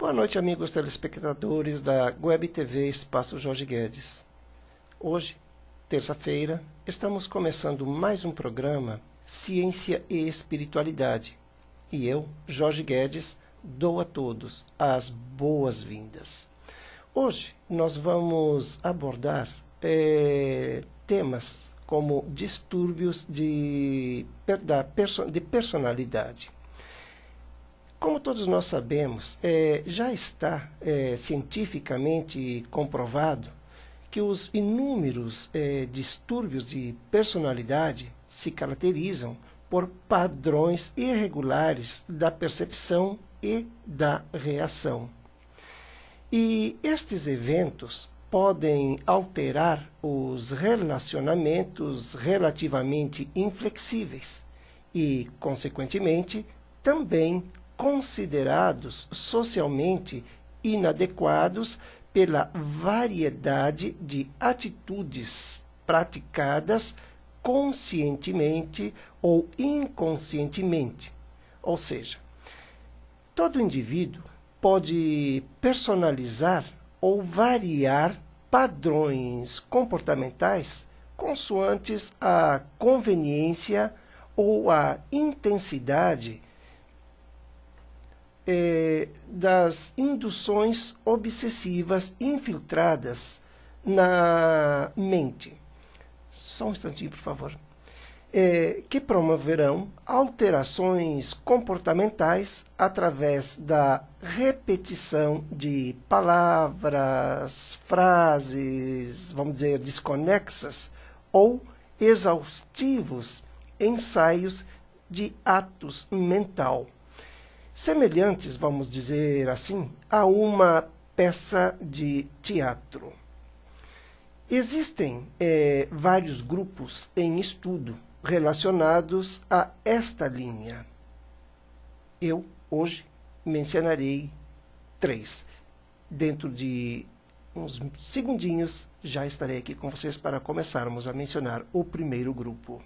Boa noite, amigos telespectadores da Web TV Espaço Jorge Guedes. Hoje, terça-feira, estamos começando mais um programa Ciência e Espiritualidade. E eu, Jorge Guedes, dou a todos as boas-vindas. Hoje, nós vamos abordar temas como distúrbios de personalidade. Como todos nós sabemos, já está cientificamente comprovado que os inúmeros distúrbios de personalidade se caracterizam por padrões irregulares da percepção e da reação. E estes eventos podem alterar os relacionamentos relativamente inflexíveis e, consequentemente, também considerados socialmente inadequados pela variedade de atitudes praticadas conscientemente ou inconscientemente. Ou seja, todo indivíduo pode personalizar ou variar padrões comportamentais consoantes a conveniência ou a intensidade das induções obsessivas infiltradas na mente. Só um instantinho, por favor. Que promoverão alterações comportamentais através da repetição de palavras, frases, vamos dizer, desconexas ou exaustivos ensaios de atos mental, semelhantes, vamos dizer assim, a uma peça de teatro. Existem vários grupos em estudo relacionados a esta linha. Eu, hoje, mencionarei 3. Dentro de uns segundinhos, já estarei aqui com vocês para começarmos a mencionar o primeiro grupo.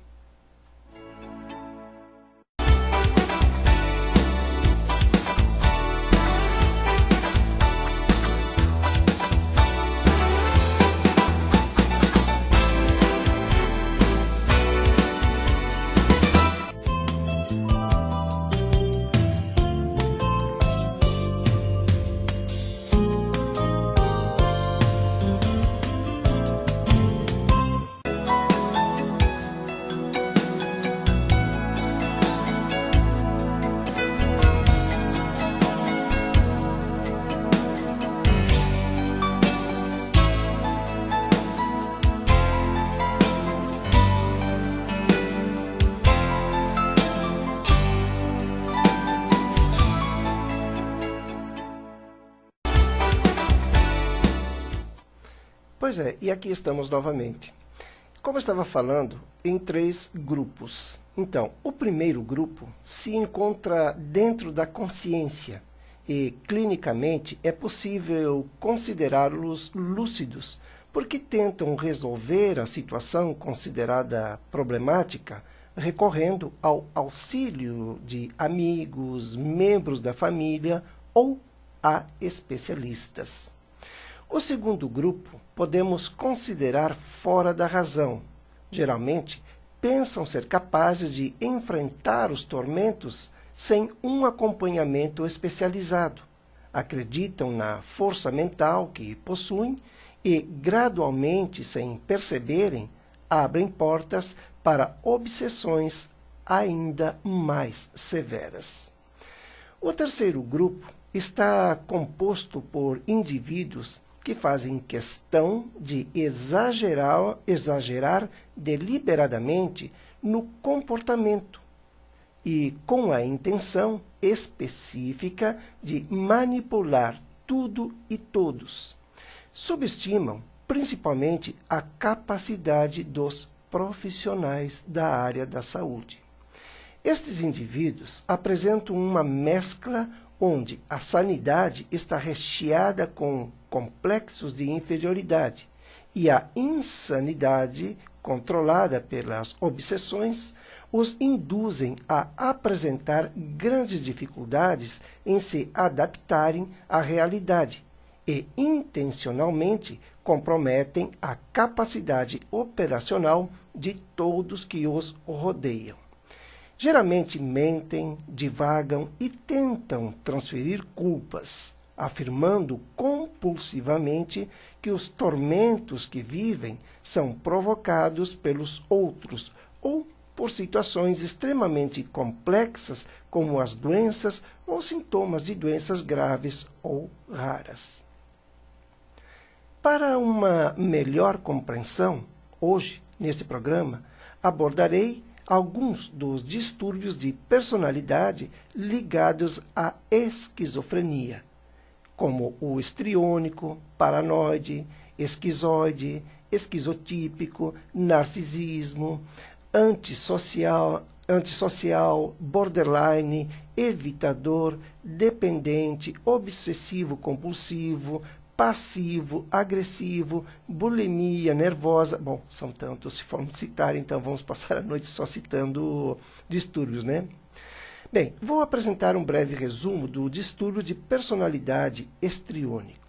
Pois é, e aqui estamos novamente. Como eu estava falando, em 3 grupos. Então, o primeiro grupo se encontra dentro da consciência e, clinicamente, é possível considerá-los lúcidos, porque tentam resolver a situação considerada problemática, recorrendo ao auxílio de amigos, membros da família ou a especialistas. O segundo grupo podemos considerar fora da razão. Geralmente, pensam ser capazes de enfrentar os tormentos sem um acompanhamento especializado. Acreditam na força mental que possuem e, gradualmente, sem perceberem, abrem portas para obsessões ainda mais severas. O terceiro grupo está composto por indivíduos que fazem questão de exagerar deliberadamente no comportamento e com a intenção específica de manipular tudo e todos. Subestimam principalmente a capacidade dos profissionais da área da saúde. Estes indivíduos apresentam uma mescla onde a sanidade está recheada com complexos de inferioridade e a insanidade, controlada pelas obsessões, os induzem a apresentar grandes dificuldades em se adaptarem à realidade e, intencionalmente, comprometem a capacidade operacional de todos que os rodeiam. Geralmente mentem, divagam e tentam transferir culpas, afirmando compulsivamente que os tormentos que vivem são provocados pelos outros ou por situações extremamente complexas, como as doenças ou sintomas de doenças graves ou raras. Para uma melhor compreensão, hoje, neste programa, abordarei alguns dos distúrbios de personalidade ligados à esquizofrenia, como o histriônico, paranoide, esquizoide, esquizotípico, narcisismo, antissocial, borderline, evitador, dependente, obsessivo-compulsivo, passivo, agressivo, bulimia nervosa. Bom, são tantos, se formos citar, então vamos passar a noite só citando distúrbios, né? Bem, vou apresentar um breve resumo do distúrbio de personalidade histriônico.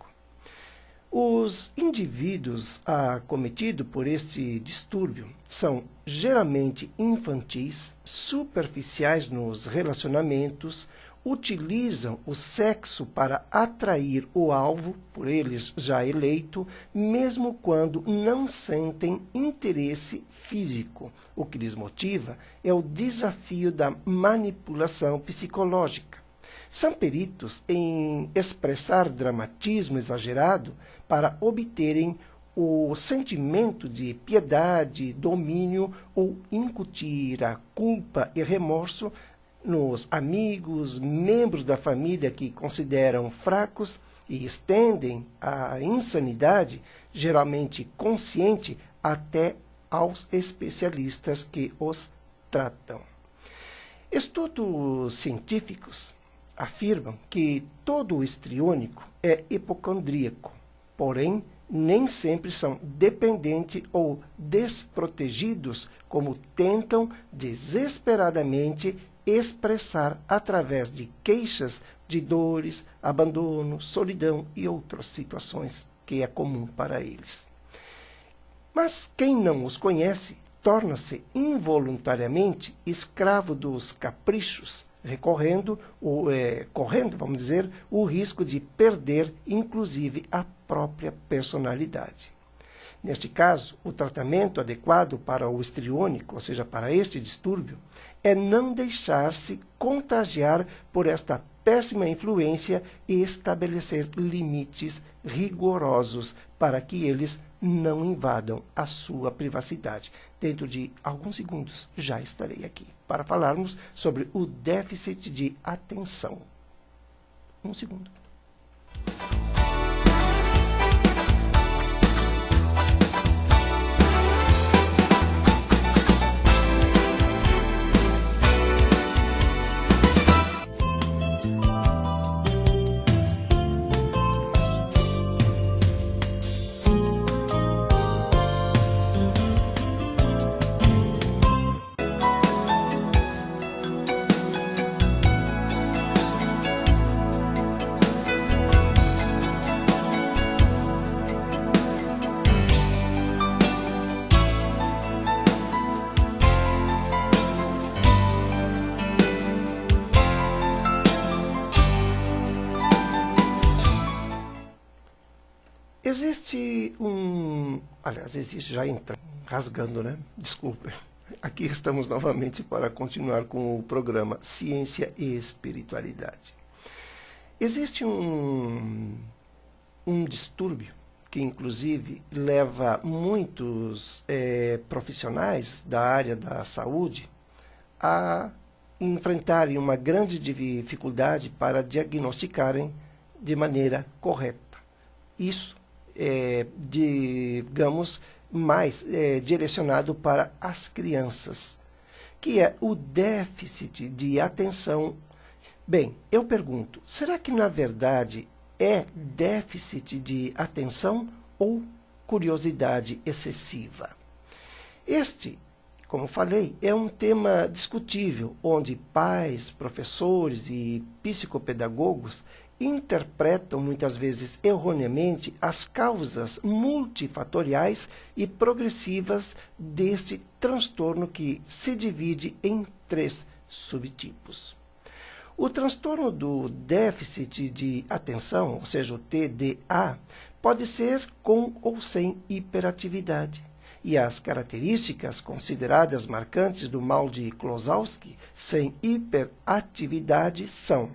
Os indivíduos acometidos por este distúrbio são geralmente infantis, superficiais nos relacionamentos, utilizam o sexo para atrair o alvo, por eles já eleito, mesmo quando não sentem interesse físico. O que lhes motiva é o desafio da manipulação psicológica. São peritos em expressar dramatismo exagerado para obterem o sentimento de piedade, domínio ou incutir a culpa e remorso nos amigos, membros da família que consideram fracos e estendem a insanidade, geralmente consciente, até aos especialistas que os tratam. Estudos científicos afirmam que todo histriônico é hipocondríaco, porém, nem sempre são dependentes ou desprotegidos, como tentam desesperadamente expressar através de queixas de dores, abandono, solidão e outras situações que é comum para eles. Mas quem não os conhece torna-se involuntariamente escravo dos caprichos, correndo, vamos dizer, o risco de perder, inclusive, a própria personalidade. Neste caso, o tratamento adequado para o histriônico, ou seja, para este distúrbio, é não deixar-se contagiar por esta péssima influência e estabelecer limites rigorosos para que eles não invadam a sua privacidade. Dentro de alguns segundos já estarei aqui para falarmos sobre o déficit de atenção. Um segundo. Existe já entrando, rasgando, né? Desculpe. Aqui estamos novamente para continuar com o programa Ciência e Espiritualidade. Existe um distúrbio que, inclusive, leva muitos profissionais da área da saúde a enfrentarem uma grande dificuldade para diagnosticarem de maneira correta. Isso digamos, mais direcionado para as crianças, que é o déficit de atenção. Bem, eu pergunto, será que na verdade é déficit de atenção ou curiosidade excessiva? Este como falei, é um tema discutível, onde pais, professores e psicopedagogos interpretam muitas vezes erroneamente as causas multifatoriais e progressivas deste transtorno que se divide em 3 subtipos. O transtorno do déficit de atenção, ou seja, o TDA, pode ser com ou sem hiperatividade. E as características consideradas marcantes do mal de Klosowski sem hiperatividade são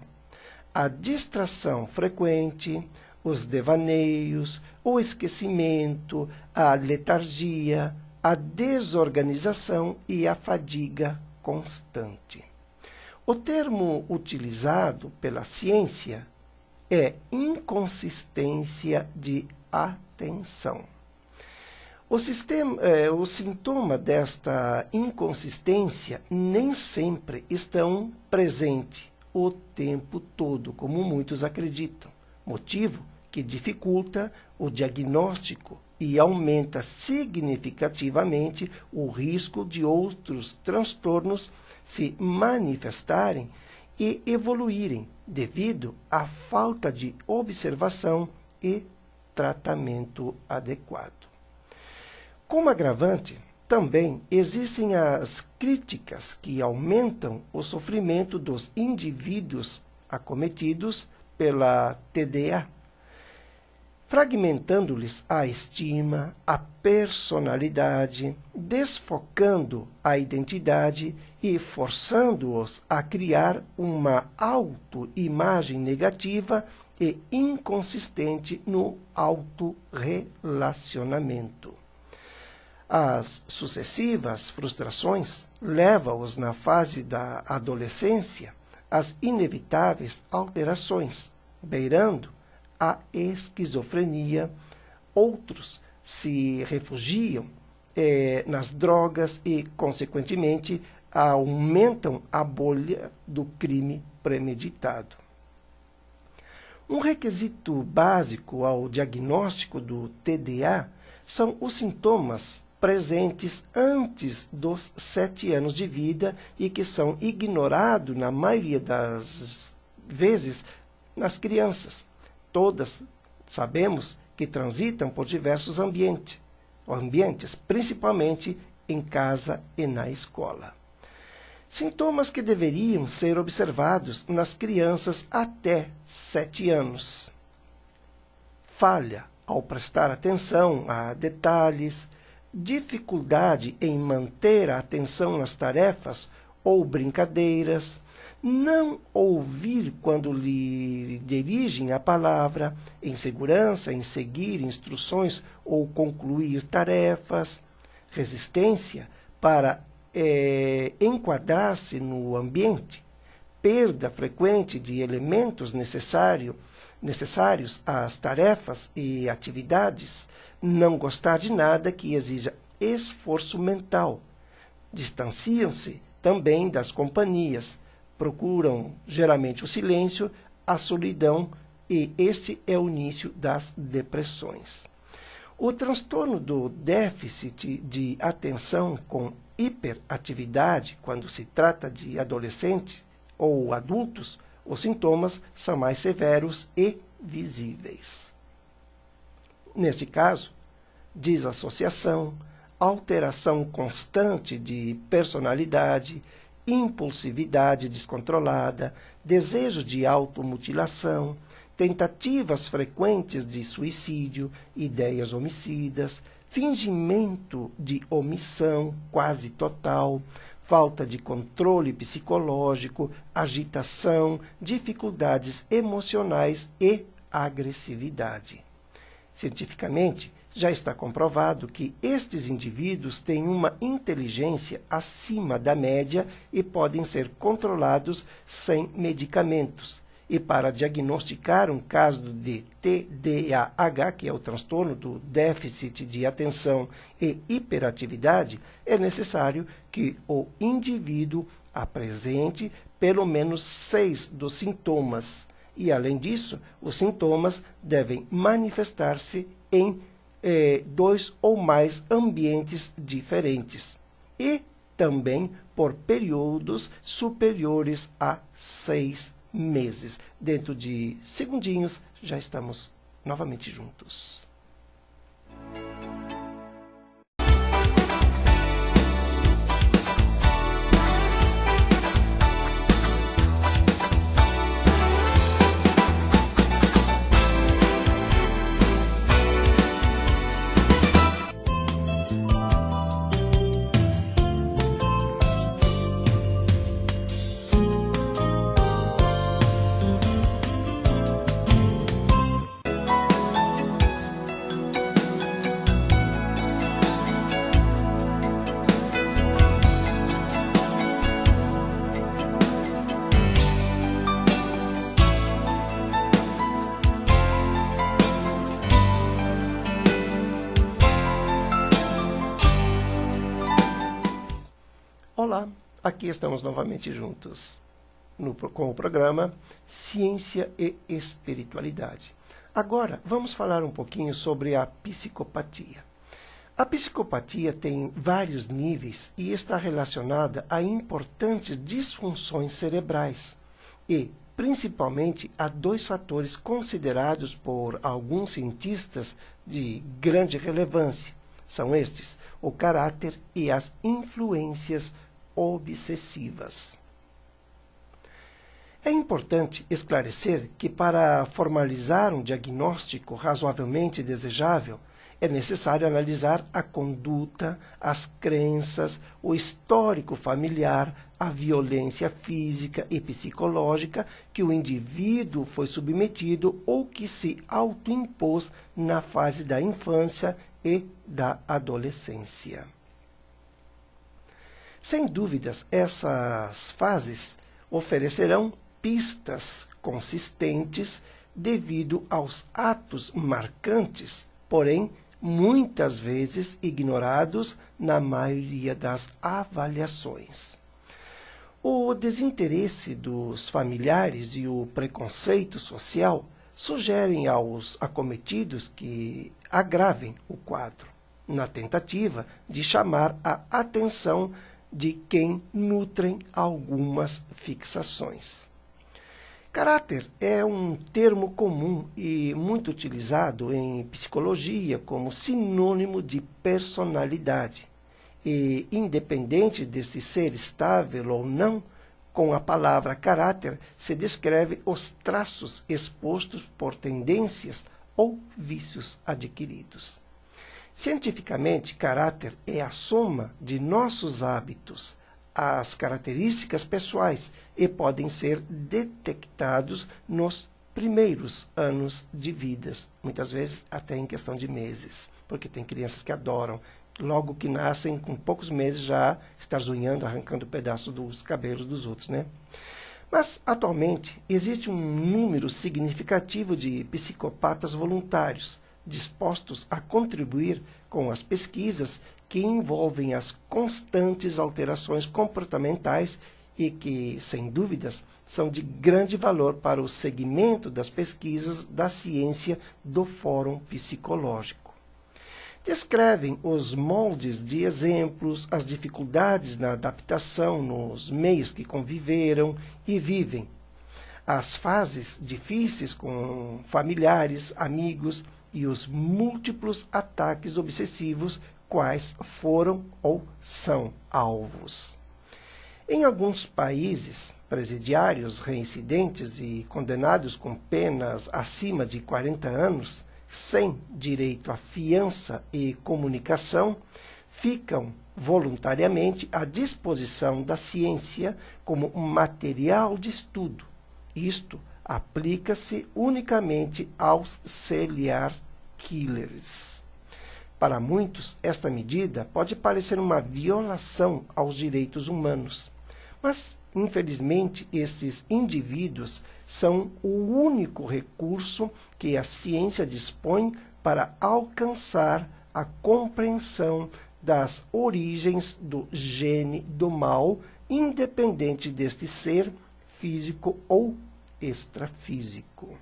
a distração frequente, os devaneios, o esquecimento, a letargia, a desorganização e a fadiga constante. O termo utilizado pela ciência é inconsistência de atenção. O sintoma desta inconsistência nem sempre estão presentes o tempo todo, como muitos acreditam, motivo que dificulta o diagnóstico e aumenta significativamente o risco de outros transtornos se manifestarem e evoluírem devido à falta de observação e tratamento adequado. Como agravante, também existem as críticas que aumentam o sofrimento dos indivíduos acometidos pela TDA, fragmentando-lhes a estima, a personalidade, desfocando a identidade e forçando-os a criar uma autoimagem negativa e inconsistente no autorrelacionamento. As sucessivas frustrações levam-os na fase da adolescência às inevitáveis alterações, beirando a esquizofrenia. Outros se refugiam nas drogas e, consequentemente, aumentam a bolha do crime premeditado. Um requisito básico ao diagnóstico do TDA são os sintomas presentes antes dos 7 anos de vida e que são ignorados, na maioria das vezes, nas crianças. Todas sabemos que transitam por diversos ambientes, principalmente em casa e na escola. Sintomas que deveriam ser observados nas crianças até 7 anos. Falha ao prestar atenção a detalhes, dificuldade em manter a atenção nas tarefas ou brincadeiras, não ouvir quando lhe dirigem a palavra, insegurança em seguir instruções ou concluir tarefas, resistência para enquadrar-se no ambiente, perda frequente de elementos necessários às tarefas e atividades, não gostar de nada que exija esforço mental. Distanciam-se também das companhias, procuram geralmente o silêncio, a solidão, e este é o início das depressões. O transtorno do déficit de atenção com hiperatividade, quando se trata de adolescentes ou adultos, os sintomas são mais severos e visíveis. Neste caso, desassociação, alteração constante de personalidade, impulsividade descontrolada, desejo de automutilação, tentativas frequentes de suicídio, ideias homicidas, fingimento de omissão quase total, falta de controle psicológico, agitação, dificuldades emocionais e agressividade. Cientificamente, já está comprovado que estes indivíduos têm uma inteligência acima da média e podem ser controlados sem medicamentos. E para diagnosticar um caso de TDAH, que é o transtorno do déficit de atenção e hiperatividade, é necessário que o indivíduo apresente pelo menos 6 dos sintomas. E, além disso, os sintomas devem manifestar-se em 2 ou mais ambientes diferentes. E também por períodos superiores a 6 meses. Dentro de segundinhos, já estamos novamente juntos. Olá, aqui estamos novamente juntos com o programa Ciência e Espiritualidade. Agora, vamos falar um pouquinho sobre a psicopatia. A psicopatia tem vários níveis e está relacionada a importantes disfunções cerebrais e, principalmente, a 2 fatores considerados por alguns cientistas de grande relevância. São estes: o caráter e as influências obsessivas. É importante esclarecer que, para formalizar um diagnóstico razoavelmente desejável, é necessário analisar a conduta, as crenças, o histórico familiar, a violência física e psicológica que o indivíduo foi submetido ou que se autoimpôs na fase da infância e da adolescência. Sem dúvidas, essas fases oferecerão pistas consistentes devido aos atos marcantes, porém, muitas vezes ignorados na maioria das avaliações. O desinteresse dos familiares e o preconceito social sugerem aos acometidos que agravem o quadro, na tentativa de chamar a atenção de quem nutrem algumas fixações. Caráter é um termo comum e muito utilizado em psicologia como sinônimo de personalidade. E, independente deste ser estável ou não, com a palavra caráter se descreve os traços expostos por tendências ou vícios adquiridos. Cientificamente, caráter é a soma de nossos hábitos, as características pessoais e podem ser detectados nos primeiros anos de vidas, muitas vezes até em questão de meses, porque tem crianças que adoram, logo que nascem, com poucos meses já estar zunhando, arrancando pedaços dos cabelos dos outros, né? Mas, atualmente, existe um número significativo de psicopatas voluntários, dispostos a contribuir com as pesquisas que envolvem as constantes alterações comportamentais e que, sem dúvidas, são de grande valor para o segmento das pesquisas da ciência do Fórum Psicológico. Descrevem os moldes de exemplos, as dificuldades na adaptação nos meios que conviveram e vivem, as fases difíceis com familiares, amigos e os múltiplos ataques obsessivos quais foram ou são alvos. Em alguns países, presidiários reincidentes e condenados com penas acima de 40 anos, sem direito à fiança e comunicação, ficam voluntariamente à disposição da ciência como um material de estudo. Isto aplica-se unicamente aos serial killers. Para muitos, esta medida pode parecer uma violação aos direitos humanos, mas, infelizmente, estes indivíduos são o único recurso que a ciência dispõe para alcançar a compreensão das origens do gene do mal, independente deste ser físico ou extrafísico.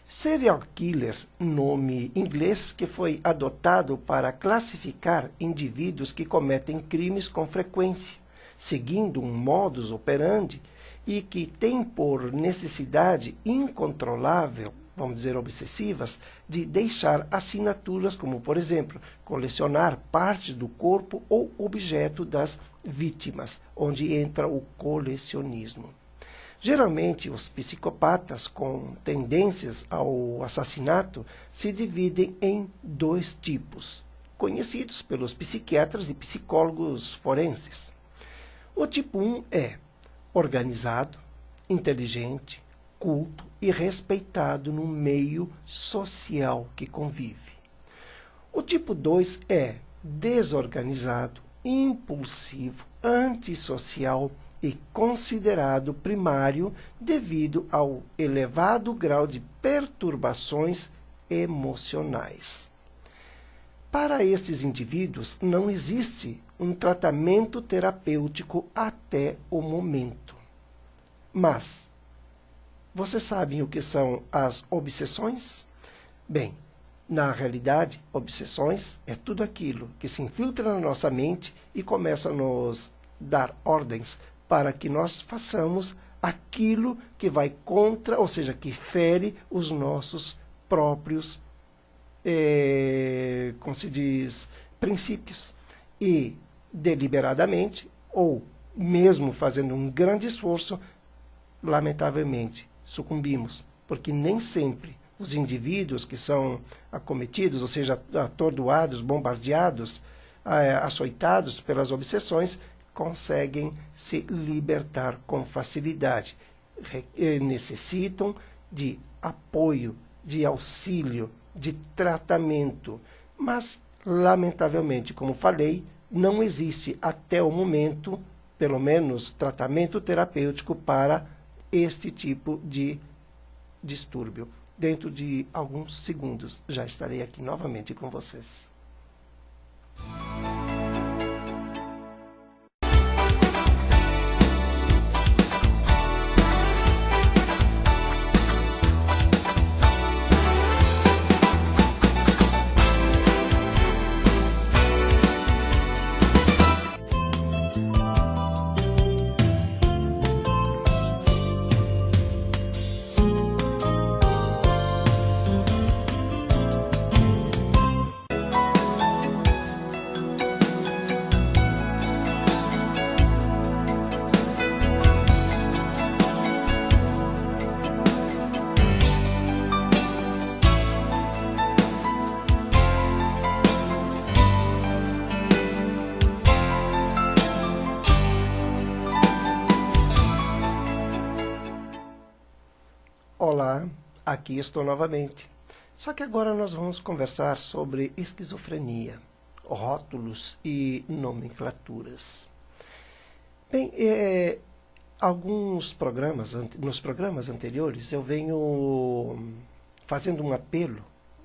Serial killer, nome inglês que foi adotado para classificar indivíduos que cometem crimes com frequência, seguindo um modus operandi e que tem por necessidade incontrolável, vamos dizer obsessivas, de deixar assinaturas como, por exemplo, colecionar partes do corpo ou objeto das vítimas, onde entra o colecionismo. Geralmente, os psicopatas com tendências ao assassinato se dividem em dois tipos, conhecidos pelos psiquiatras e psicólogos forenses. O tipo 1 é organizado, inteligente, culto e respeitado no meio social que convive. O tipo 2 é desorganizado, impulsivo, antissocial e considerado primário devido ao elevado grau de perturbações emocionais. Para estes indivíduos, não existe um tratamento terapêutico até o momento. Mas, vocês sabem o que são as obsessões? Bem, na realidade, obsessões é tudo aquilo que se infiltra na nossa mente e começa a nos dar ordens para que nós façamos aquilo que vai contra, ou seja, que fere os nossos próprios, como se diz, princípios. E, deliberadamente, ou mesmo fazendo um grande esforço, lamentavelmente, sucumbimos, porque nem sempre os indivíduos que são acometidos, ou seja, atordoados, bombardeados, açoitados pelas obsessões, conseguem se libertar com facilidade. Necessitam de apoio, de auxílio, de tratamento. Mas, lamentavelmente, como falei, não existe até o momento, pelo menos, tratamento terapêutico para este tipo de distúrbio. Dentro de alguns segundos já estarei aqui novamente com vocês. Olá, aqui estou novamente. Só que agora nós vamos conversar sobre esquizofrenia, rótulos e nomenclaturas. Bem, nos programas anteriores eu venho fazendo um apelo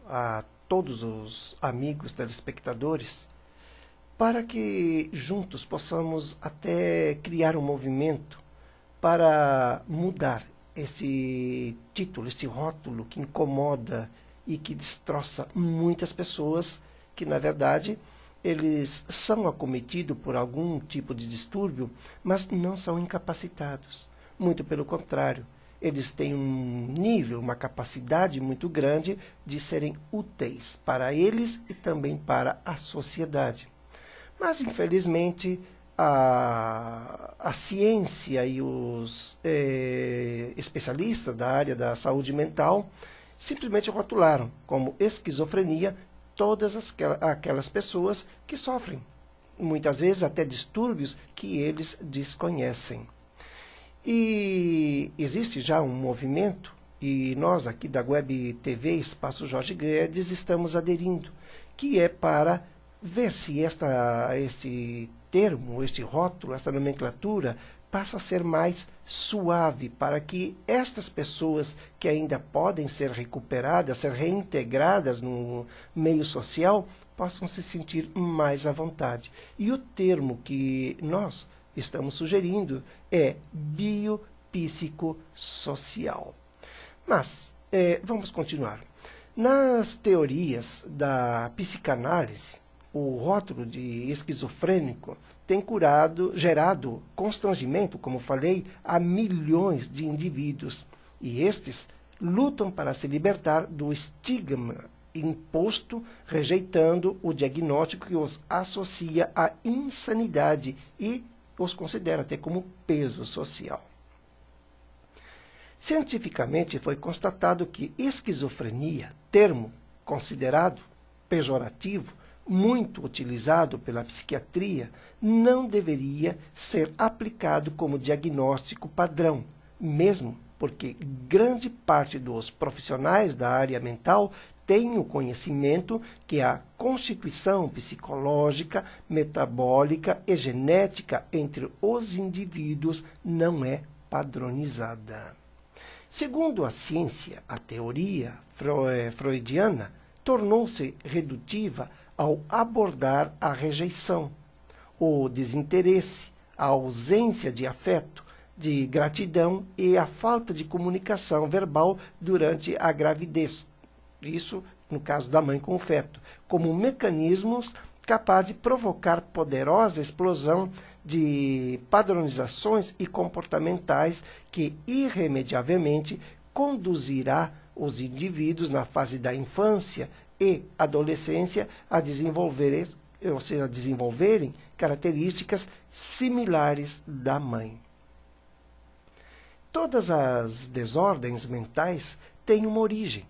a todos os amigos telespectadores para que juntos possamos até criar um movimento para mudar este título, este rótulo que incomoda e que destroça muitas pessoas que, na verdade, eles são acometidos por algum tipo de distúrbio, mas não são incapacitados. Muito pelo contrário, eles têm um nível, uma capacidade muito grande de serem úteis para eles e também para a sociedade. Mas, infelizmente, a ciência e os especialistas da área da saúde mental simplesmente rotularam como esquizofrenia todas aquelas pessoas que sofrem, muitas vezes até distúrbios que eles desconhecem. E existe já um movimento, e nós aqui da Web TV Espaço Jorge Guedes estamos aderindo, que é para ver se este termo, este rótulo, esta nomenclatura passa a ser mais suave para que estas pessoas que ainda podem ser recuperadas, ser reintegradas no meio social, possam se sentir mais à vontade. E o termo que nós estamos sugerindo é biopsicossocial. Mas, vamos continuar. Nas teorias da psicanálise, o rótulo de esquizofrênico tem gerado constrangimento, como falei, a milhões de indivíduos. E estes lutam para se libertar do estigma imposto, rejeitando o diagnóstico que os associa à insanidade e os considera até como peso social. Cientificamente foi constatado que esquizofrenia, termo considerado pejorativo, muito utilizado pela psiquiatria, não deveria ser aplicado como diagnóstico padrão, mesmo porque grande parte dos profissionais da área mental tem o conhecimento que a constituição psicológica, metabólica e genética entre os indivíduos não é padronizada. Segundo a ciência, a teoria freudiana tornou-se redutiva ao abordar a rejeição, o desinteresse, a ausência de afeto, de gratidão e a falta de comunicação verbal durante a gravidez. Isso no caso da mãe com o feto, como mecanismos capazes de provocar poderosa explosão de padronizações e comportamentais que irremediavelmente conduzirá os indivíduos na fase da infância e adolescência a desenvolverem características similares da mãe. Todas as desordens mentais têm uma origem,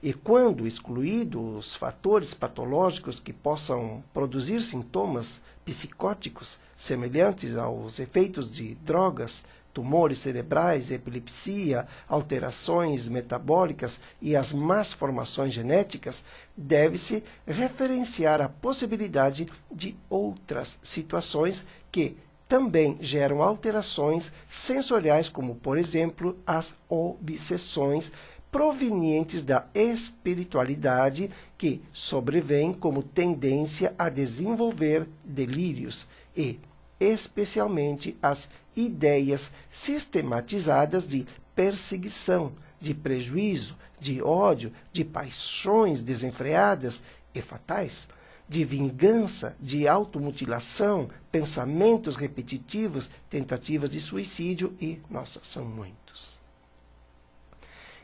e quando excluídos os fatores patológicos que possam produzir sintomas psicóticos semelhantes aos efeitos de drogas, tumores cerebrais, epilepsia, alterações metabólicas e as más formações genéticas, deve-se referenciar a possibilidade de outras situações que também geram alterações sensoriais, como, por exemplo, as obsessões provenientes da espiritualidade que sobrevêm como tendência a desenvolver delírios e, especialmente, as ideias sistematizadas de perseguição, de prejuízo, de ódio, de paixões desenfreadas e fatais, de vingança, de automutilação, pensamentos repetitivos, tentativas de suicídio e, nossa, são muitos.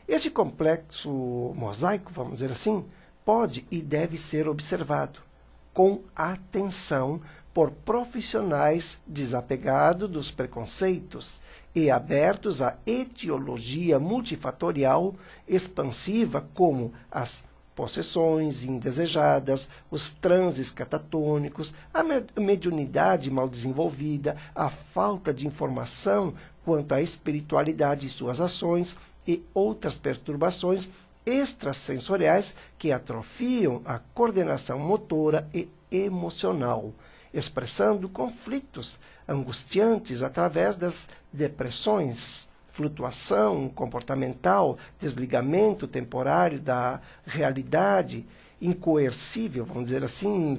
Este complexo mosaico, vamos dizer assim, pode e deve ser observado com atenção por profissionais desapegados dos preconceitos e abertos à etiologia multifatorial expansiva, como as possessões indesejadas, os transes catatônicos, a mediunidade mal desenvolvida, a falta de informação quanto à espiritualidade e suas ações e outras perturbações extrasensoriais que atrofiam a coordenação motora e emocional, expressando conflitos angustiantes através das depressões, flutuação comportamental, desligamento temporário da realidade, incoercível, vamos dizer assim,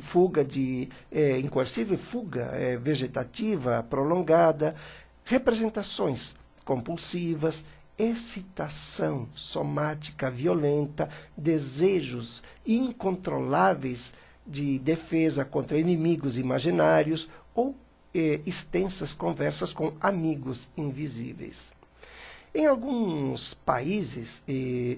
incoercível fuga vegetativa prolongada, representações compulsivas, excitação somática violenta, desejos incontroláveis de defesa contra inimigos imaginários ou extensas conversas com amigos invisíveis. Em alguns países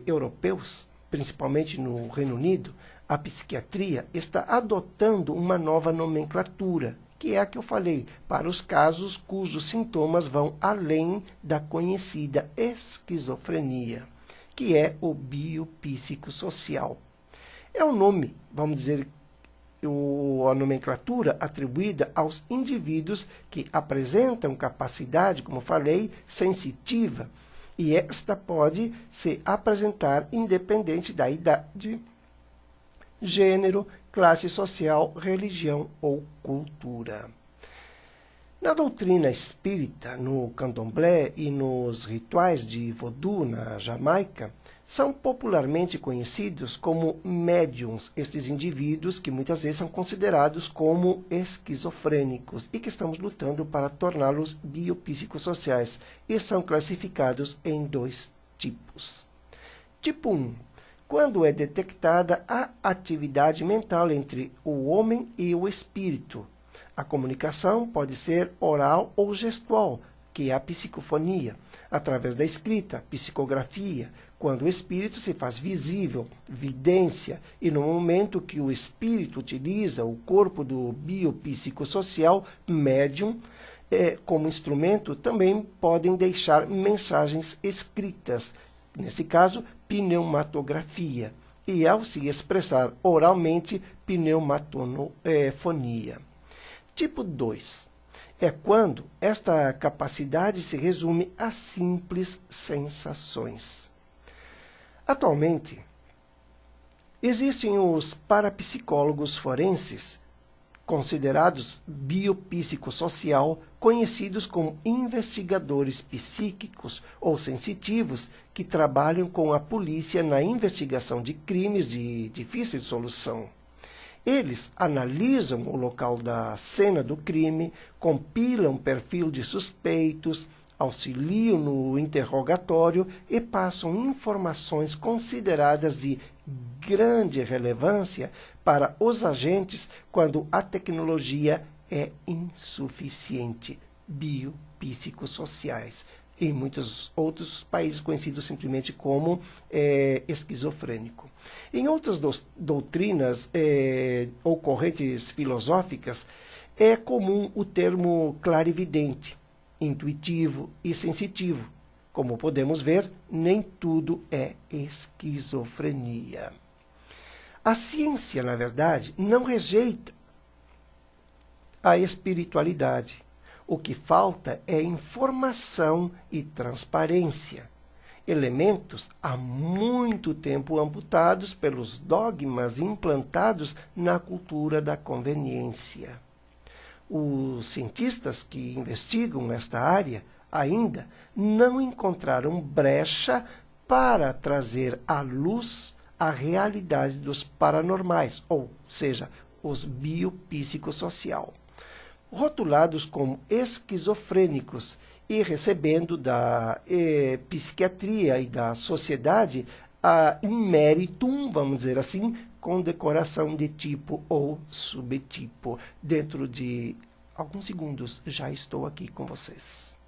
europeus, principalmente no Reino Unido, a psiquiatria está adotando uma nova nomenclatura, que é a que eu falei, para os casos cujos sintomas vão além da conhecida esquizofrenia, que é o biopsicossocial. É o nome, vamos dizer, a nomenclatura atribuída aos indivíduos que apresentam capacidade, como falei, sensitiva, e esta pode se apresentar independente da idade, gênero, classe social, religião ou cultura. Na doutrina espírita, no candomblé e nos rituais de voodoo na Jamaica, são popularmente conhecidos como médiums estes indivíduos que muitas vezes são considerados como esquizofrênicos e que estamos lutando para torná-los biopsicossociais e são classificados em dois tipos. Tipo 1. Quando é detectada a atividade mental entre o homem e o espírito. A comunicação pode ser oral ou gestual, que é a psicofonia, através da escrita, psicografia, quando o espírito se faz visível, vidência, e no momento que o espírito utiliza o corpo do biopsicossocial médium como instrumento, também podem deixar mensagens escritas, nesse caso, pneumatografia, e ao se expressar oralmente, pneumatofonia. Tipo 2. É quando esta capacidade se resume a simples sensações. Atualmente, existem os parapsicólogos forenses, considerados biopsicossocial, conhecidos como investigadores psíquicos ou sensitivos, que trabalham com a polícia na investigação de crimes de difícil solução. Eles analisam o local da cena do crime, compilam perfil de suspeitos, auxiliam no interrogatório e passam informações consideradas de grande relevância para os agentes quando a tecnologia é insuficiente. Biopsicossociais. Em muitos outros países conhecidos simplesmente como esquizofrênico. Em outras doutrinas ou correntes filosóficas, é comum o termo clarividente, intuitivo e sensitivo. Como podemos ver, nem tudo é esquizofrenia. A ciência, na verdade, não rejeita a espiritualidade. O que falta é informação e transparência, elementos há muito tempo amputados pelos dogmas implantados na cultura da conveniência. Os cientistas que investigam esta área ainda não encontraram brecha para trazer à luz a realidade dos paranormais, ou seja, os biopsicossocial, rotulados como esquizofrênicos e recebendo da psiquiatria e da sociedade a méritum, vamos dizer assim, condecoração de tipo ou subtipo. Dentro de alguns segundos já estou aqui com vocês.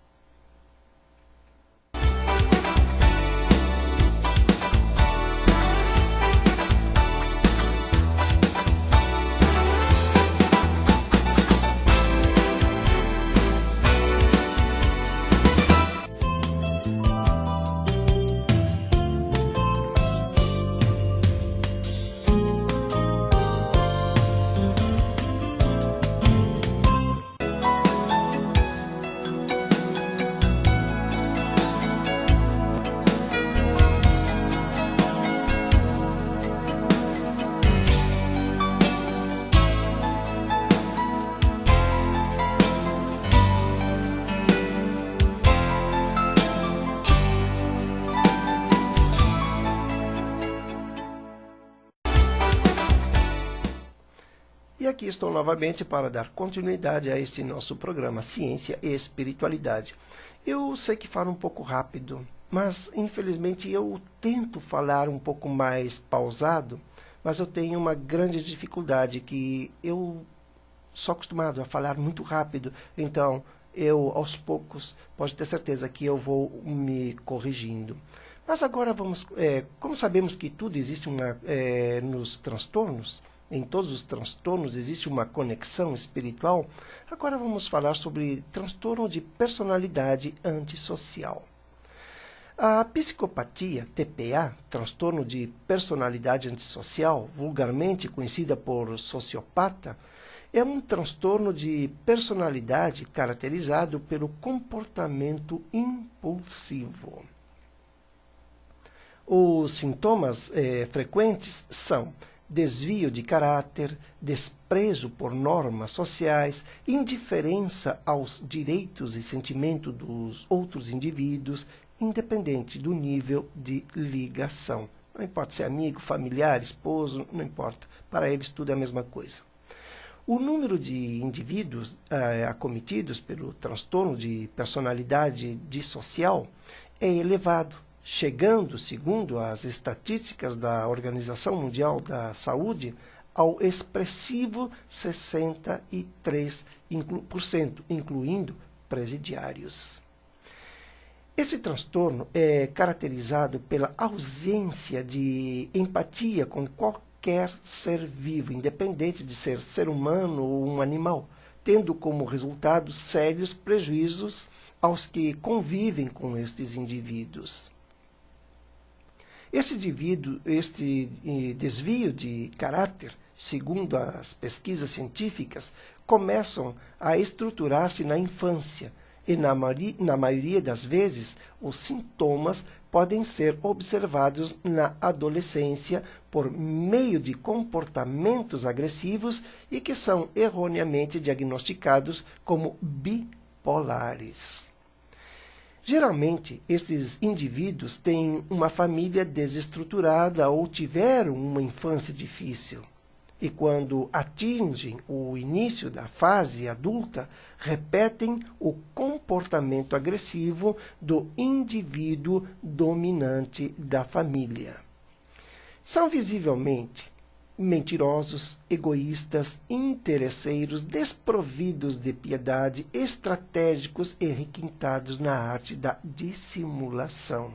E aqui estou novamente para dar continuidade a este nosso programa Ciência e Espiritualidade. Eu sei que falo um pouco rápido, mas infelizmente eu tento falar um pouco mais pausado, mas eu tenho uma grande dificuldade que eu sou acostumado a falar muito rápido, então eu aos poucos, pode ter certeza que eu vou me corrigindo. Mas agora vamos, como sabemos que tudo existe nos transtornos, em todos os transtornos existe uma conexão espiritual, agora vamos falar sobre transtorno de personalidade antissocial. A psicopatia, TPA, transtorno de personalidade antissocial, vulgarmente conhecida por sociopata, é um transtorno de personalidade caracterizado pelo comportamento impulsivo. Os sintomas frequentes são desvio de caráter, desprezo por normas sociais, indiferença aos direitos e sentimentos dos outros indivíduos, independente do nível de ligação. Não importa se é amigo, familiar, esposo, não importa. Para eles tudo é a mesma coisa. O número de indivíduos acometidos pelo transtorno de personalidade dissocial é elevado, chegando, segundo as estatísticas da Organização Mundial da Saúde, ao expressivo 63%, incluindo presidiários. Esse transtorno é caracterizado pela ausência de empatia com qualquer ser vivo, independente de ser humano ou um animal, tendo como resultado sérios prejuízos aos que convivem com estes indivíduos. Este desvio de caráter, segundo as pesquisas científicas, começam a estruturar-se na infância e, na maioria das vezes, os sintomas podem ser observados na adolescência por meio de comportamentos agressivos e que são erroneamente diagnosticados como bipolares. Geralmente, estes indivíduos têm uma família desestruturada ou tiveram uma infância difícil. E quando atingem o início da fase adulta, repetem o comportamento agressivo do indivíduo dominante da família. São visivelmente mentirosos, egoístas, interesseiros, desprovidos de piedade, estratégicos e requintados na arte da dissimulação.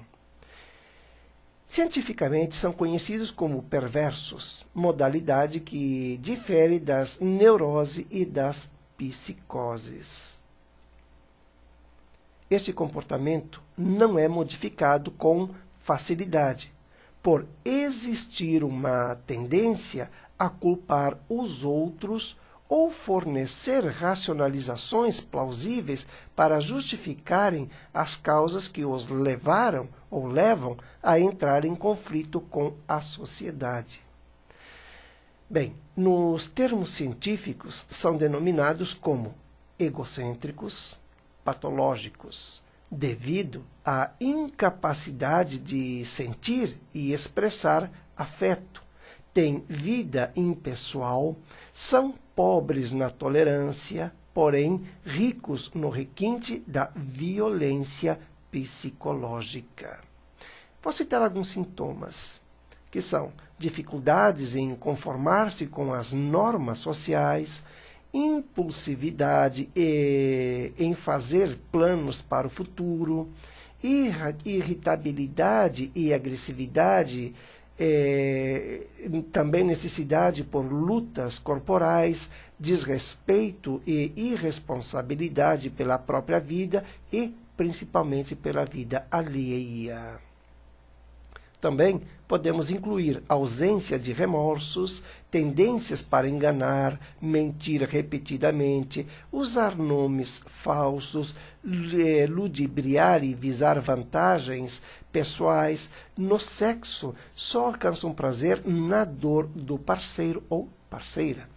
Cientificamente, são conhecidos como perversos, modalidade que difere das neuroses e das psicoses. Este comportamento não é modificado com facilidade, por existir uma tendência a culpar os outros ou fornecer racionalizações plausíveis para justificarem as causas que os levaram ou levam a entrar em conflito com a sociedade. Bem, nos termos científicos, são denominados como egocêntricos, patológicos, devido à incapacidade de sentir e expressar afeto, têm vida impessoal, são pobres na tolerância, porém ricos no requinte da violência psicológica. Vou citar alguns sintomas, que são dificuldades em conformar-se com as normas sociais, impulsividade em fazer planos para o futuro, irritabilidade e agressividade, também necessidade por lutas corporais, desrespeito e irresponsabilidade pela própria vida e principalmente pela vida alheia. Também podemos incluir ausência de remorsos, tendências para enganar, mentir repetidamente, usar nomes falsos, ludibriar e visar vantagens pessoais. No sexo, só alcançam prazer na dor do parceiro ou parceira.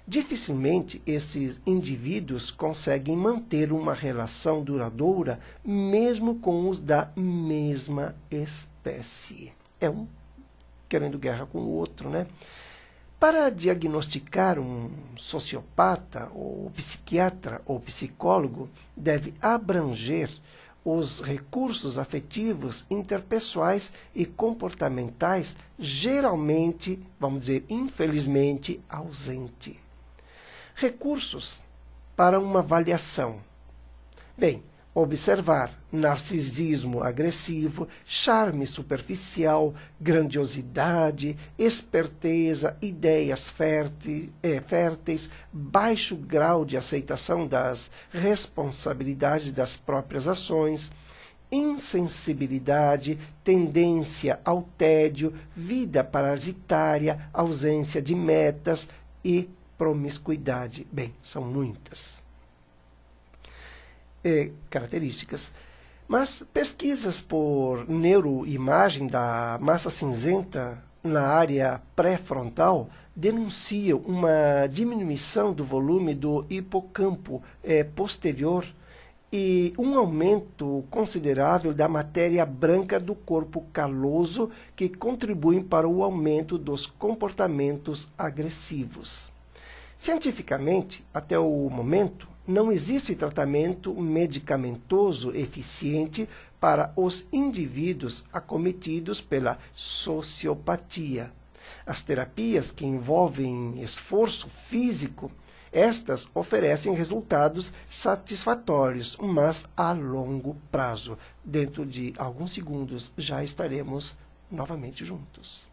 Dificilmente estes indivíduos conseguem manter uma relação duradoura, mesmo com os da mesma espécie. É um querendo guerra com o outro, né? Para diagnosticar um sociopata, ou psiquiatra ou psicólogo, deve abranger os recursos afetivos, interpessoais e comportamentais, geralmente, vamos dizer, infelizmente, ausente. Recursos para uma avaliação. Bem, observar narcisismo agressivo, charme superficial, grandiosidade, esperteza, ideias férteis, baixo grau de aceitação das responsabilidades das próprias ações, insensibilidade, tendência ao tédio, vida parasitária, ausência de metas e promiscuidade. Bem, são muitas características. Mas pesquisas por neuroimagem da massa cinzenta na área pré-frontal denunciam uma diminuição do volume do hipocampo posterior e um aumento considerável da matéria branca do corpo caloso que contribuem para o aumento dos comportamentos agressivos. Cientificamente, até o momento, não existe tratamento medicamentoso eficiente para os indivíduos acometidos pela sociopatia. As terapias que envolvem esforço físico, estas oferecem resultados satisfatórios, mas a longo prazo. Dentro de alguns segundos já estaremos novamente juntos.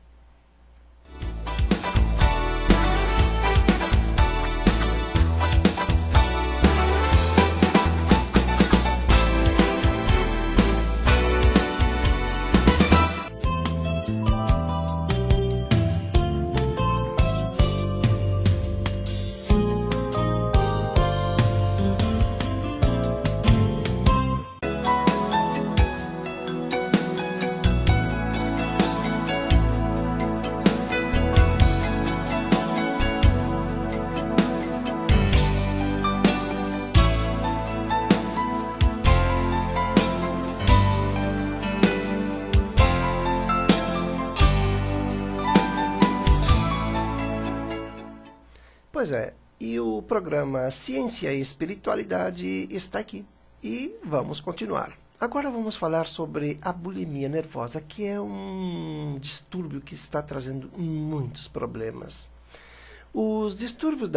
Pois é, e o programa Ciência e Espiritualidade está aqui. E vamos continuar. Agora vamos falar sobre a bulimia nervosa, que é um distúrbio que está trazendo muitos problemas. Os distúrbios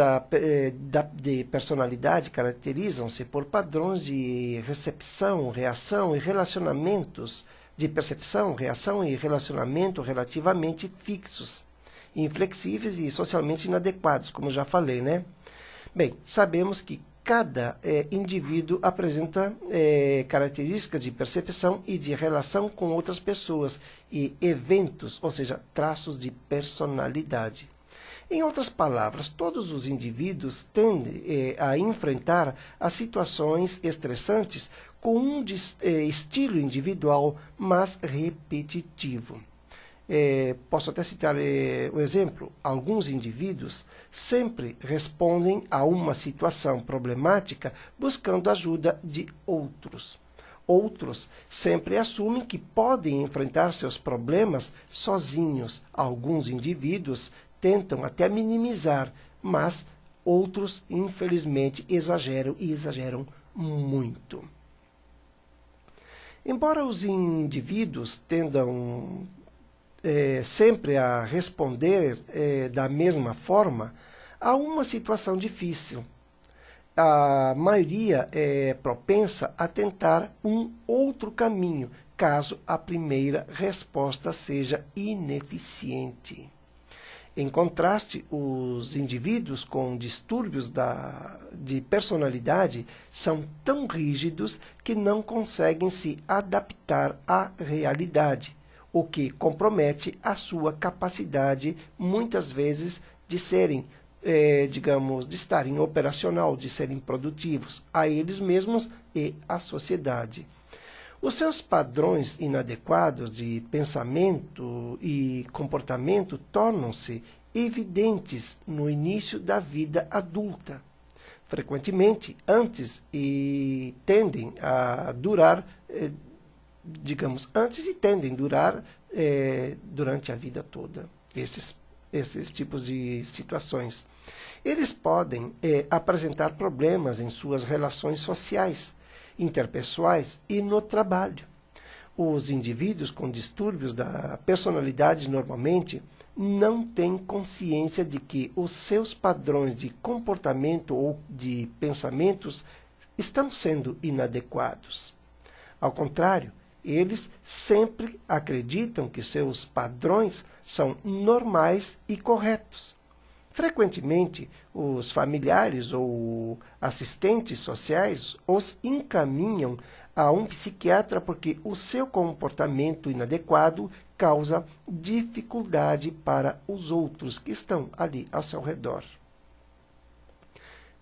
de personalidade caracterizam-se por padrões de recepção, reação e relacionamentos, de percepção, reação e relacionamento relativamente fixos, inflexíveis e socialmente inadequados, como já falei, né? Bem, sabemos que cada indivíduo apresenta características de percepção e de relação com outras pessoas e eventos, ou seja, traços de personalidade. Em outras palavras, todos os indivíduos tendem a enfrentar as situações estressantes com um estilo individual, mas repetitivo. Posso até citar o exemplo. Alguns indivíduos sempre respondem a uma situação problemática buscando ajuda de outros. Outros sempre assumem que podem enfrentar seus problemas sozinhos. Alguns indivíduos tentam até minimizar, mas outros, infelizmente, exageram e exageram muito. Embora os indivíduos tendam sempre a responder da mesma forma, há uma situação difícil. A maioria é propensa a tentar um outro caminho, caso a primeira resposta seja ineficiente. Em contraste, os indivíduos com distúrbios de personalidade são tão rígidos que não conseguem se adaptar à realidade, o que compromete a sua capacidade, muitas vezes, de serem, de estarem operacional, de serem produtivos, a eles mesmos e à sociedade. Os seus padrões inadequados de pensamento e comportamento tornam-se evidentes no início da vida adulta, frequentemente antes e tendem a durar durante a vida toda, esses tipos de situações. Eles podem apresentar problemas em suas relações sociais, interpessoais e no trabalho. Os indivíduos com distúrbios da personalidade normalmente não têm consciência de que os seus padrões de comportamento ou de pensamentos estão sendo inadequados. Ao contrário, eles sempre acreditam que seus padrões são normais e corretos. Frequentemente, os familiares ou assistentes sociais os encaminham a um psiquiatra porque o seu comportamento inadequado causa dificuldade para os outros que estão ali ao seu redor.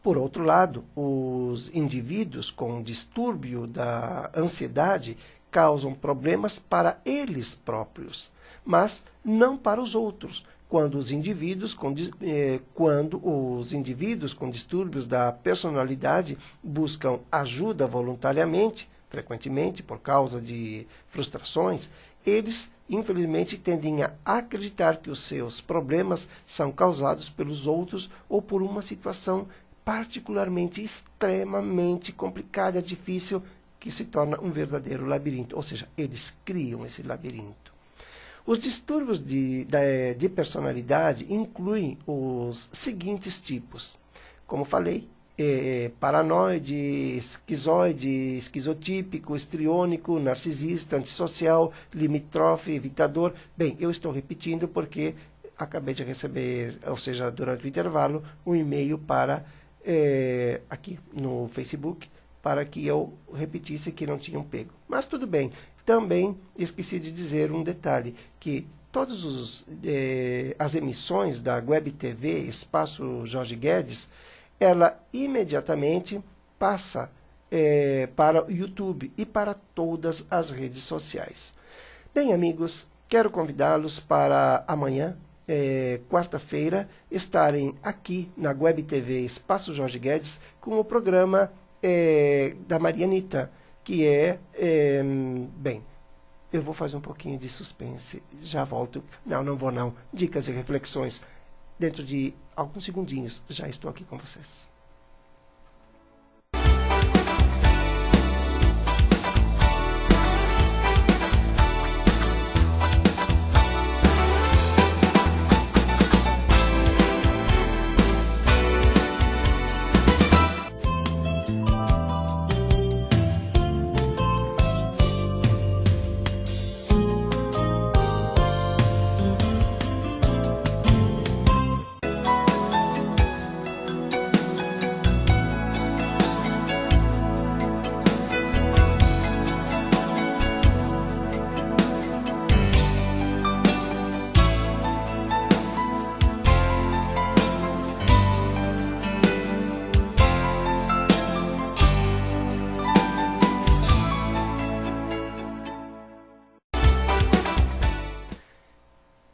Por outro lado, os indivíduos com distúrbio da ansiedade causam problemas para eles próprios, mas não para os outros. Quando os indivíduos com distúrbios da personalidade buscam ajuda voluntariamente, frequentemente por causa de frustrações, eles, infelizmente, tendem a acreditar que os seus problemas são causados pelos outros ou por uma situação particularmente extremamente complicada, difícil que se torna um verdadeiro labirinto, ou seja, eles criam esse labirinto. Os distúrbios de personalidade incluem os seguintes tipos. Como falei, paranoide, esquizoide, esquizotípico, estriônico, narcisista, antissocial, limítrofe, evitador. Bem, eu estou repetindo porque acabei de receber, ou seja, durante o intervalo, um e-mail para aqui no Facebook, para que eu repetisse que não tinham pego. Mas tudo bem. Também esqueci de dizer um detalhe, que todas as emissões da Web TV Espaço Jorge Guedes, ela imediatamente passa para o YouTube e para todas as redes sociais. Bem, amigos, quero convidá-los para amanhã, quarta-feira, estarem aqui na Web TV Espaço Jorge Guedes com o programa da Marianita, que bem, eu vou fazer um pouquinho de suspense, já volto. Não vou não. Dicas e reflexões. Dentro de alguns segundinhos, já estou aqui com vocês.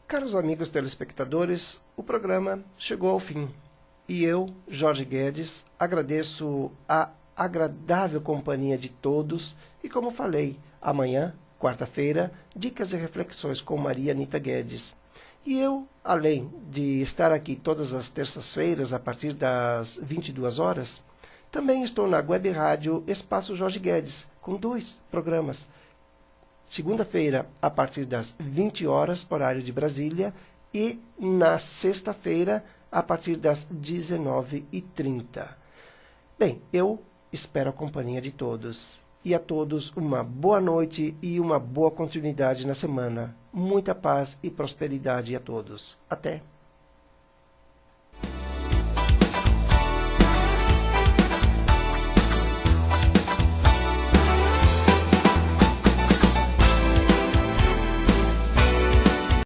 Caros amigos telespectadores, o programa chegou ao fim e eu, Jorge Guedes, agradeço a agradável companhia de todos e, como falei, amanhã, quarta-feira, dicas e reflexões com Maria Anita Guedes. E eu, além de estar aqui todas as terças-feiras a partir das 22 horas, também estou na Web Rádio Espaço Jorge Guedes, com 2 programas. Segunda-feira, a partir das 20 horas, horário de Brasília, e na sexta-feira, a partir das 19h30. Bem, eu espero a companhia de todos. E a todos uma boa noite e uma boa continuidade na semana. Muita paz e prosperidade a todos. Até!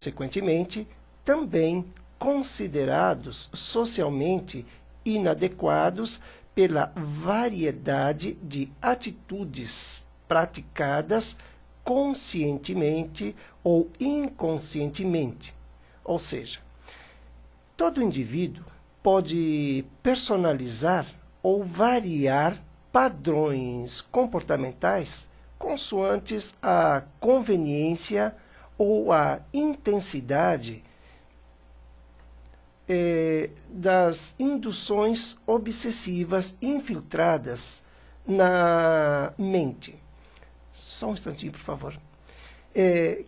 Consequentemente, também considerados socialmente inadequados pela variedade de atitudes praticadas conscientemente ou inconscientemente. Ou seja, todo indivíduo pode personalizar ou variar padrões comportamentais consoantes a conveniência ou a intensidade das induções obsessivas infiltradas na mente. Só um instantinho, por favor.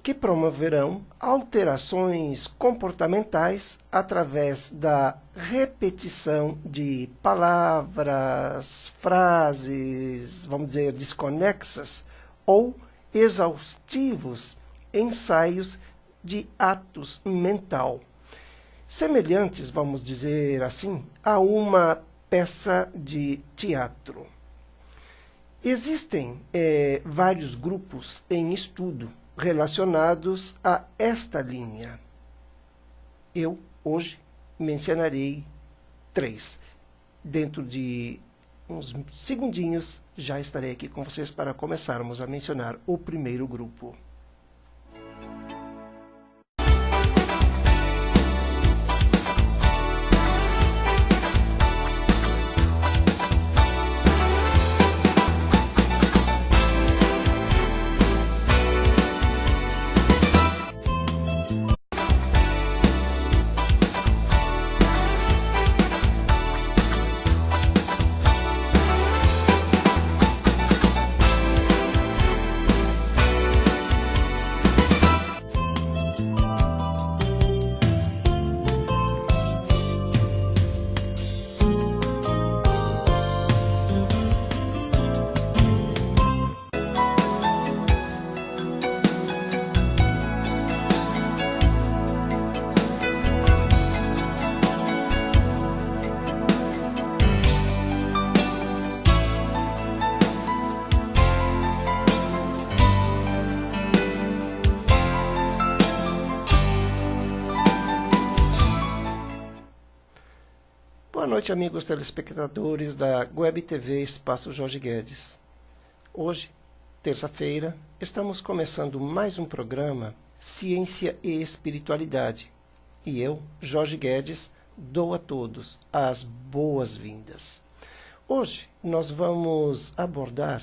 Que promoverão alterações comportamentais através da repetição de palavras, frases, vamos dizer, desconexas ou exaustivos ensaios de atos mental, semelhantes, vamos dizer assim, a uma peça de teatro. Existem vários grupos em estudo relacionados a esta linha. Eu, hoje, mencionarei 3. Dentro de uns segundinhos, já estarei aqui com vocês para começarmos a mencionar o primeiro grupo. noite, amigos telespectadores da Web TV Espaço Jorge Guedes. Hoje, terça-feira, estamos começando mais um programa Ciência e Espiritualidade. E eu, Jorge Guedes, dou a todos as boas-vindas. Hoje nós vamos abordar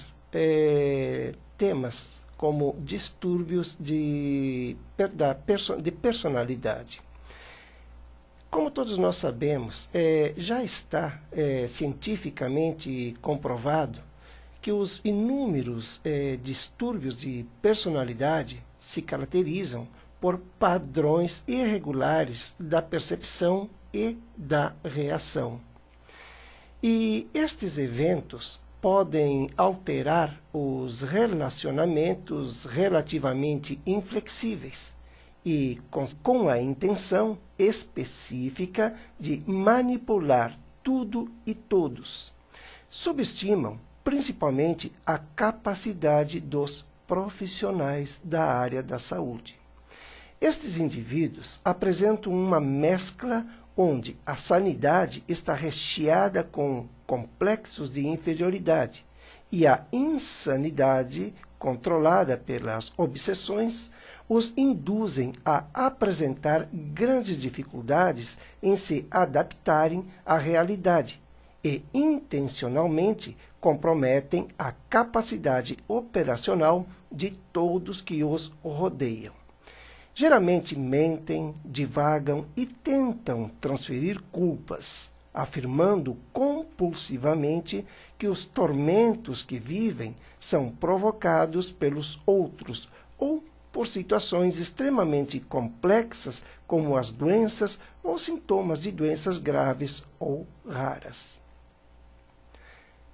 temas como distúrbios de personalidade. Como todos nós sabemos, já está cientificamente comprovado que os inúmeros distúrbios de personalidade se caracterizam por padrões irregulares da percepção e da reação. E estes eventos podem alterar os relacionamentos relativamente inflexíveis e com a intenção específica de manipular tudo e todos. Subestimam principalmente a capacidade dos profissionais da área da saúde. Estes indivíduos apresentam uma mescla onde a sanidade está recheada com complexos de inferioridade e a insanidade, controlada pelas obsessões, os induzem a apresentar grandes dificuldades em se adaptarem à realidade e intencionalmente comprometem a capacidade operacional de todos que os rodeiam. Geralmente mentem, divagam e tentam transferir culpas, afirmando compulsivamente que os tormentos que vivem são provocados pelos outros ou por situações extremamente complexas, como as doenças ou sintomas de doenças graves ou raras.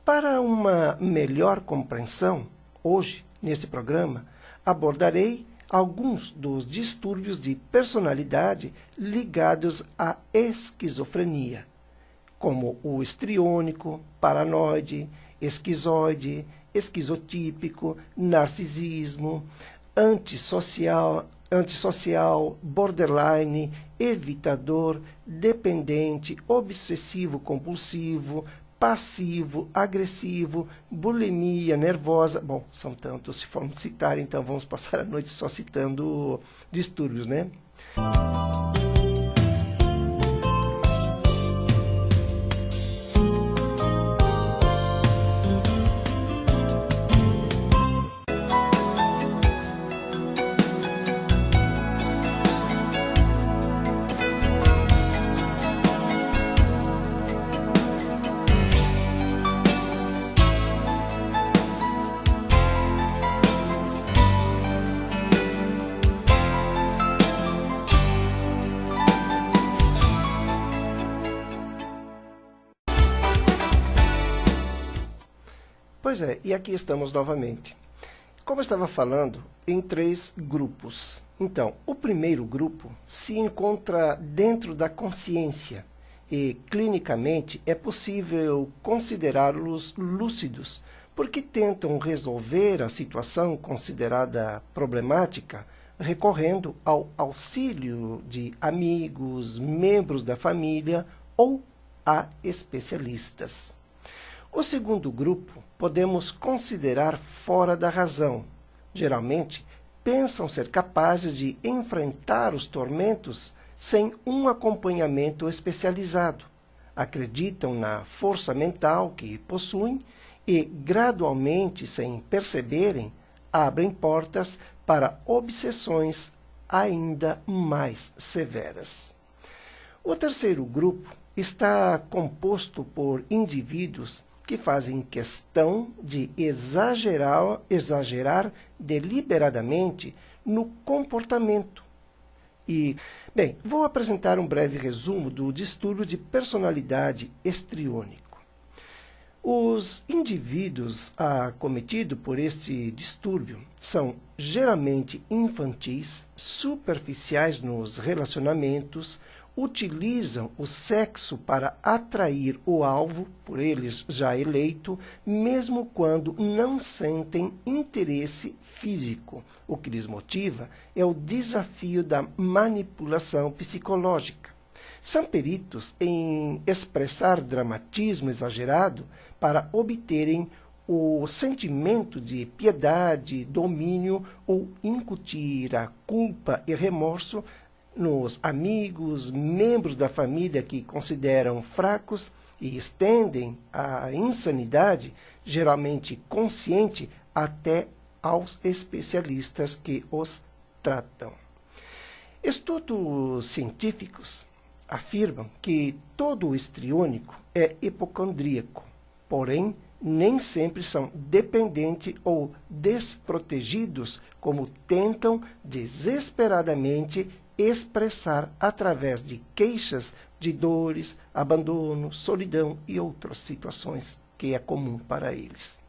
Para uma melhor compreensão, hoje, neste programa, abordarei alguns dos distúrbios de personalidade ligados à esquizofrenia, como o histriônico, paranoide, esquizoide, esquizotípico, narcisismo, antissocial, borderline, evitador, dependente, obsessivo-compulsivo, passivo, agressivo, bulimia nervosa. Bom, são tantos, se formos citar, então vamos passar a noite só citando distúrbios, né? Pois é, e aqui estamos novamente. Como eu estava falando, em 3 grupos. Então, o primeiro grupo se encontra dentro da consciência e, clinicamente, é possível considerá-los lúcidos, porque tentam resolver a situação considerada problemática, recorrendo ao auxílio de amigos, membros da família ou a especialistas. O segundo grupo podemos considerar fora da razão. Geralmente, pensam ser capazes de enfrentar os tormentos sem um acompanhamento especializado. Acreditam na força mental que possuem e, gradualmente, sem perceberem, abrem portas para obsessões ainda mais severas. O terceiro grupo está composto por indivíduos que fazem questão de exagerar deliberadamente no comportamento. E, bem, vou apresentar um breve resumo do distúrbio de personalidade histriônico. Os indivíduos acometidos por este distúrbio são geralmente infantis, superficiais nos relacionamentos, utilizam o sexo para atrair o alvo, por eles já eleito, mesmo quando não sentem interesse físico. O que lhes motiva é o desafio da manipulação psicológica. São peritos em expressar dramatismo exagerado para obterem o sentimento de piedade, domínio ou incutir a culpa e remorso nos amigos, membros da família que consideram fracos e estendem a insanidade, geralmente consciente, até aos especialistas que os tratam. Estudos científicos afirmam que todo histriônico é hipocondríaco, porém, nem sempre são dependentes ou desprotegidos, como tentam desesperadamente expressar através de queixas de dores, abandono, solidão e outras situações que é comum para eles.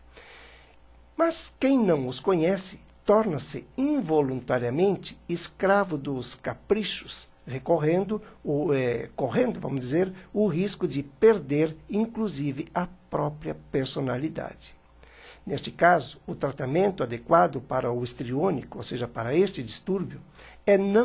Mas quem não os conhece torna-se involuntariamente escravo dos caprichos, correndo, vamos dizer, o risco de perder, inclusive, a própria personalidade. Neste caso, o tratamento adequado para o histriônico, ou seja, para este distúrbio, é não